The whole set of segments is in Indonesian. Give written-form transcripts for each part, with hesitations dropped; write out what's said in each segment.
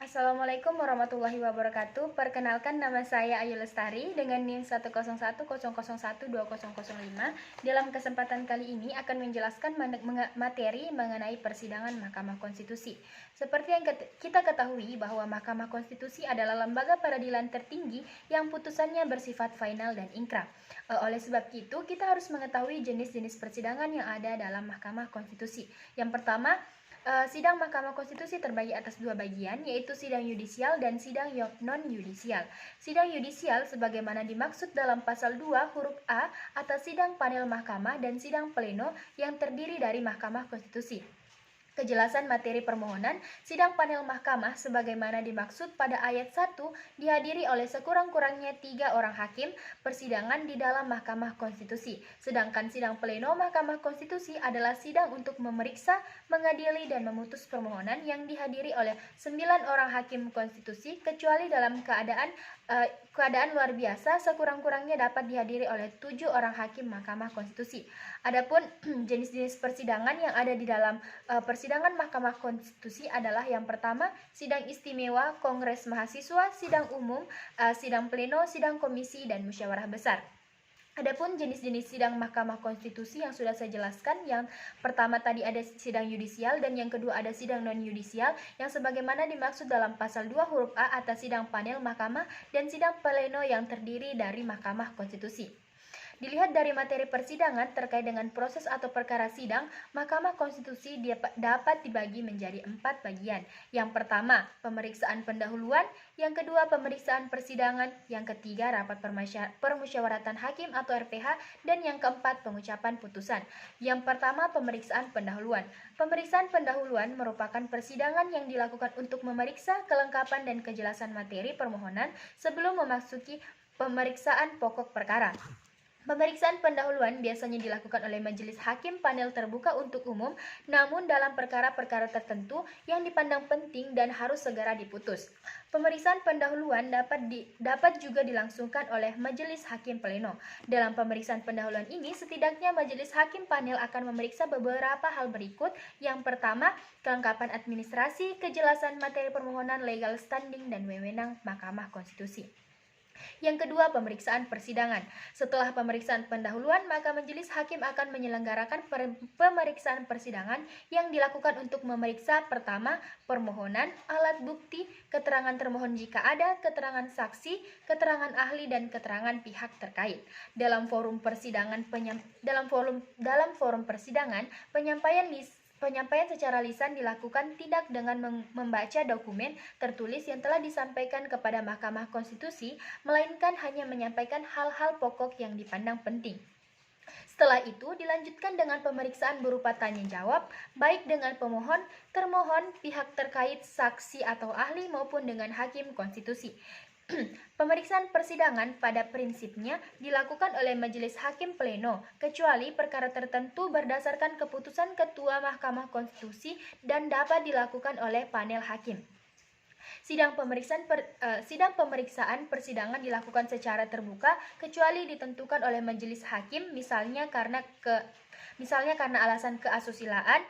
Assalamualaikum warahmatullahi wabarakatuh. Perkenalkan, nama saya Ayu Lestari dengan NIM 10100120005. Dalam kesempatan kali ini akan menjelaskan materi mengenai persidangan Mahkamah Konstitusi. Seperti yang kita ketahui bahwa Mahkamah Konstitusi adalah lembaga peradilan tertinggi yang putusannya bersifat final dan inkrah. Oleh sebab itu, kita harus mengetahui jenis-jenis persidangan yang ada dalam Mahkamah Konstitusi. Yang pertama, sidang Mahkamah Konstitusi terbagi atas dua bagian, yaitu sidang yudisial dan sidang non-yudisial. Sidang yudisial sebagaimana dimaksud dalam pasal 2 huruf A atas sidang panel mahkamah dan sidang pleno yang terdiri dari Mahkamah Konstitusi. Kejelasan materi permohonan, sidang panel mahkamah sebagaimana dimaksud pada ayat 1 dihadiri oleh sekurang-kurangnya 3 orang hakim persidangan di dalam Mahkamah Konstitusi. Sedangkan sidang pleno Mahkamah Konstitusi adalah sidang untuk memeriksa, mengadili, dan memutus permohonan yang dihadiri oleh 9 orang hakim konstitusi kecuali dalam keadaan luar biasa sekurang-kurangnya dapat dihadiri oleh 7 orang hakim Mahkamah Konstitusi. Adapun jenis-jenis persidangan yang ada di dalam persidangan Mahkamah Konstitusi adalah yang pertama, sidang istimewa, kongres mahasiswa, sidang umum, sidang pleno, sidang komisi, dan musyawarah besar. Adapun jenis-jenis sidang Mahkamah Konstitusi yang sudah saya jelaskan, yang pertama tadi ada sidang yudisial dan yang kedua ada sidang non-yudisial yang sebagaimana dimaksud dalam pasal 2 huruf A atas sidang panel mahkamah dan sidang pleno yang terdiri dari Mahkamah Konstitusi. Dilihat dari materi persidangan terkait dengan proses atau perkara sidang, Mahkamah Konstitusi dapat dibagi menjadi 4 bagian. Yang pertama, pemeriksaan pendahuluan, yang kedua, pemeriksaan persidangan, yang ketiga, rapat permusyawaratan hakim atau RPH, dan yang keempat, pengucapan putusan. Yang pertama, pemeriksaan pendahuluan. Pemeriksaan pendahuluan merupakan persidangan yang dilakukan untuk memeriksa kelengkapan dan kejelasan materi permohonan sebelum memasuki pemeriksaan pokok perkara. Pemeriksaan pendahuluan biasanya dilakukan oleh majelis hakim panel terbuka untuk umum, namun dalam perkara-perkara tertentu yang dipandang penting dan harus segera diputus. Pemeriksaan pendahuluan dapat juga dilangsungkan oleh majelis hakim pleno. Dalam pemeriksaan pendahuluan ini, setidaknya majelis hakim panel akan memeriksa beberapa hal berikut. Yang pertama, kelengkapan administrasi, kejelasan materi permohonan, legal standing, dan wewenang Mahkamah Konstitusi. Yang kedua, pemeriksaan persidangan. Setelah pemeriksaan pendahuluan, maka majelis hakim akan menyelenggarakan pemeriksaan persidangan yang dilakukan untuk memeriksa pertama, permohonan, alat bukti, keterangan termohon jika ada, keterangan saksi, keterangan ahli, dan keterangan pihak terkait. Dalam forum persidangan, penyampaian secara lisan dilakukan tidak dengan membaca dokumen tertulis yang telah disampaikan kepada Mahkamah Konstitusi, melainkan hanya menyampaikan hal-hal pokok yang dipandang penting. Setelah itu dilanjutkan dengan pemeriksaan berupa tanya jawab, baik dengan pemohon, termohon, pihak terkait, saksi atau ahli maupun dengan hakim konstitusi. Pemeriksaan persidangan pada prinsipnya dilakukan oleh majelis hakim pleno, kecuali perkara tertentu berdasarkan keputusan Ketua Mahkamah Konstitusi dan dapat dilakukan oleh panel hakim. Sidang pemeriksaan persidangan dilakukan secara terbuka kecuali ditentukan oleh majelis hakim, misalnya karena alasan keasusilaan,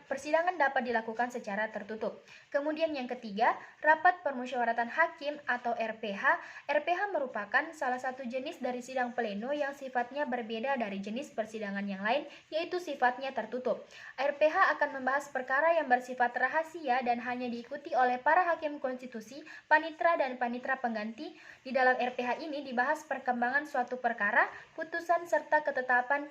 persidangan dapat dilakukan secara tertutup. Kemudian yang ketiga, rapat permusyawaratan hakim atau RPH. RPH merupakan salah satu jenis dari sidang pleno yang sifatnya berbeda dari jenis persidangan yang lain, yaitu sifatnya tertutup. RPH akan membahas perkara yang bersifat rahasia dan hanya diikuti oleh para hakim konstitusi, panitra, dan panitra pengganti. Di dalam RPH ini dibahas perkembangan suatu perkara, putusan, serta ketetapan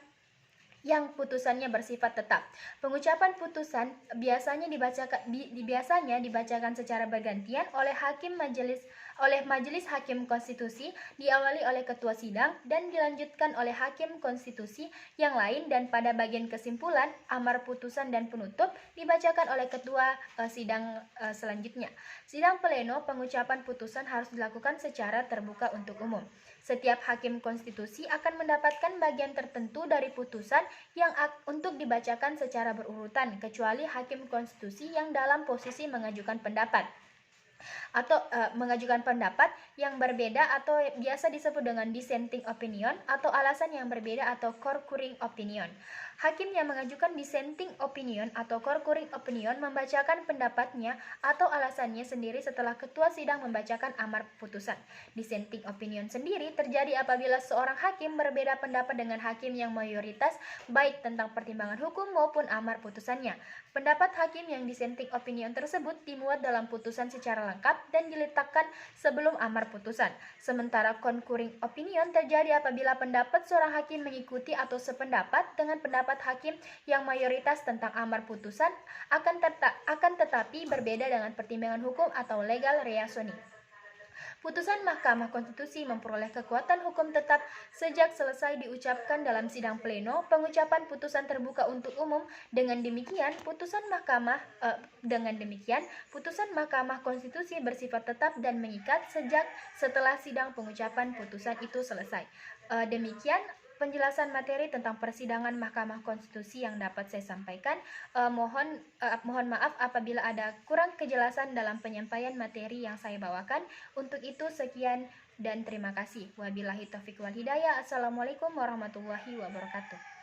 yang putusannya bersifat tetap. Pengucapan putusan biasanya dibacakan secara bergantian oleh majelis hakim konstitusi, diawali oleh ketua sidang dan dilanjutkan oleh hakim konstitusi yang lain, dan pada bagian kesimpulan, amar putusan dan penutup dibacakan oleh ketua sidang selanjutnya. Sidang pleno pengucapan putusan harus dilakukan secara terbuka untuk umum. Setiap hakim konstitusi akan mendapatkan bagian tertentu dari putusan yang untuk dibacakan secara berurutan, kecuali hakim konstitusi yang dalam posisi mengajukan pendapat. atau mengajukan pendapat yang berbeda atau biasa disebut dengan dissenting opinion atau alasan yang berbeda atau concurring opinion. Hakim yang mengajukan dissenting opinion atau concurring opinion membacakan pendapatnya atau alasannya sendiri setelah ketua sidang membacakan amar putusan. Dissenting opinion sendiri terjadi apabila seorang hakim berbeda pendapat dengan hakim yang mayoritas baik tentang pertimbangan hukum maupun amar putusannya. Pendapat hakim yang dissenting opinion tersebut dimuat dalam putusan secara lengkap dan diletakkan sebelum amar putusan. Sementara concurring opinion terjadi apabila pendapat seorang hakim mengikuti atau sependapat dengan pendapat hakim yang mayoritas tentang amar putusan akan tetapi berbeda dengan pertimbangan hukum atau legal reasoning. Putusan Mahkamah Konstitusi memperoleh kekuatan hukum tetap sejak selesai diucapkan dalam sidang pleno pengucapan putusan terbuka untuk umum. Dengan demikian, putusan Mahkamah Konstitusi bersifat tetap dan mengikat sejak setelah sidang pengucapan putusan itu selesai. Demikian penjelasan materi tentang persidangan Mahkamah Konstitusi yang dapat saya sampaikan. Mohon maaf apabila ada kurang kejelasan dalam penyampaian materi yang saya bawakan. Untuk itu sekian dan terima kasih. Wabillahi taufiq wal hidayah. Assalamualaikum warahmatullahi wabarakatuh.